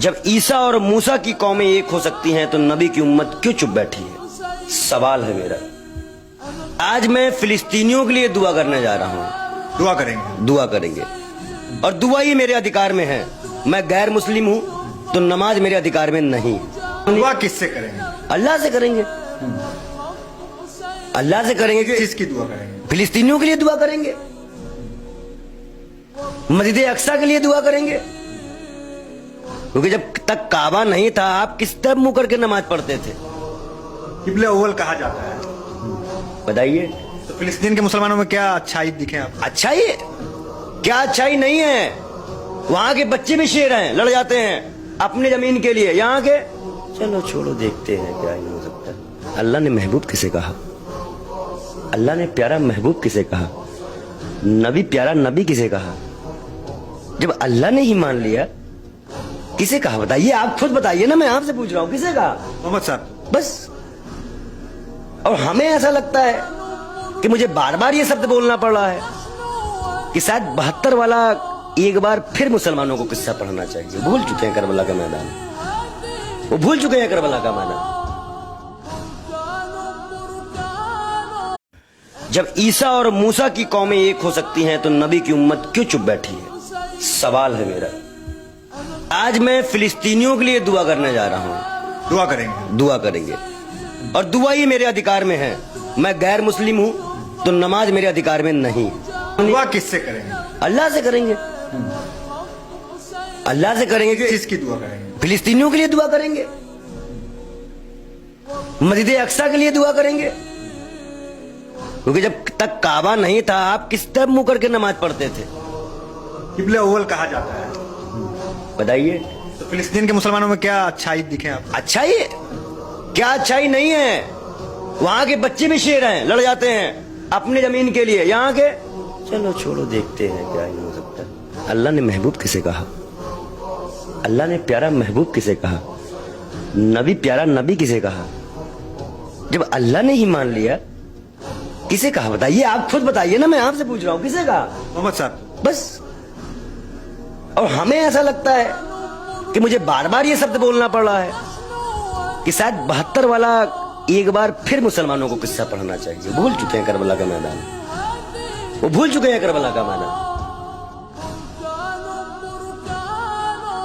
जब ईसा और मूसा की कौमें एक हो सकती हैं तो नबी की उम्मत क्यों चुप बैठी है? सवाल है मेरा। आज मैं फिलिस्तीनियों के लिए दुआ करने जा रहा हूँ। दुआ करेंगे और दुआ ही मेरे अधिकार में है। मैं गैर मुस्लिम हूँ तो नमाज मेरे अधिकार में नहीं। दुआ किससे करेंगे? अल्लाह से करेंगे। अल्लाह से करेंगे। किसकी दुआ करेंगे? फिलिस्तीनियों के लिए दुआ करेंगे, मस्जिद अक्सा के लिए दुआ करेंगे, क्योंकि जब तक काबा नहीं था आप किस तरह मुंह करके नमाज पढ़ते थे? किबला अव्वल कहा जाता है। बताइए। तो फिलिस्तीन के मुसलमानों में क्या अच्छाई दिखे आप? अच्छाई क्या? अच्छाई नहीं है। वहां के बच्चे भी शेर हैं, लड़ जाते हैं अपनी जमीन के लिए। यहाँ के चलो छोड़ो, देखते हैं क्या ही हो सकता है। अल्लाह ने महबूब किसे कहा? अल्लाह ने प्यारा महबूब किसे कहा? नबी प्यारा नबी किसे कहा? जब अल्लाह ने ही मान लिया किसे कहा? बताइए, आप खुद बताइए ना, मैं आपसे पूछ रहा हूं किसे कहा? मोहम्मद साहब। बस। और हमें ऐसा लगता है कि मुझे बार बार ये शब्द बोलना पड़ रहा है कि शायद 72 वाला एक बार फिर मुसलमानों को किस्सा पढ़ना चाहिए। भूल चुके हैं करबला का मैदान, वो भूल चुके हैं करबला का मैदान। जब ईसा और मूसा की कौमें एक हो सकती हैं तो नबी की उम्मत क्यों चुप बैठी है? सवाल है मेरा। आज मैं फिलिस्तीनियों के लिए दुआ करने जा रहा हूँ। दुआ करेंगे और दुआ ही मेरे अधिकार में है। मैं गैर मुस्लिम हूँ तो नमाज मेरे अधिकार में नहीं। दुआ किससे करेंगे? अल्लाह से करेंगे। अल्लाह से करेंगे। किसकी दुआ करेंगे? फिलिस्तीनियों के लिए दुआ करेंगे, मस्जिद अक्सा के लिए दुआ करेंगे, क्योंकि जब तक काबा नहीं था आप किस तरह मुंह करके नमाज पढ़ते थे? किबला अव्वल कहा जाता है। बताइए। तो फिलिस्तीन के मुसलमानों में क्या अच्छाई दिखे आप? अच्छाई क्या? अच्छाई नहीं है। वहां के बच्चे भी शेर हैं, लड़ जाते हैं अपनी जमीन के लिए। यहाँ के चलो छोड़ो, देखते हैं क्या ही हो सकता है। अल्लाह ने महबूब किसे कहा? अल्लाह ने प्यारा महबूब किसे कहा? नबी प्यारा नबी किसे कहा? जब अल्लाह ने ही मान लिया किसे कहा? बताइए, आप खुद बताइए ना, मैं आपसे पूछ रहा हूँ किसे कहा? मोहम्मद साहब। बस। और हमें ऐसा लगता है कि मुझे बार बार ये शब्द बोलना पड़ रहा है कि शायद 72 वाला एक बार फिर मुसलमानों को किस्सा पढ़ना चाहिए। भूल चुके हैं करबला का मैदान, वो भूल चुके हैं करबला का मैदान।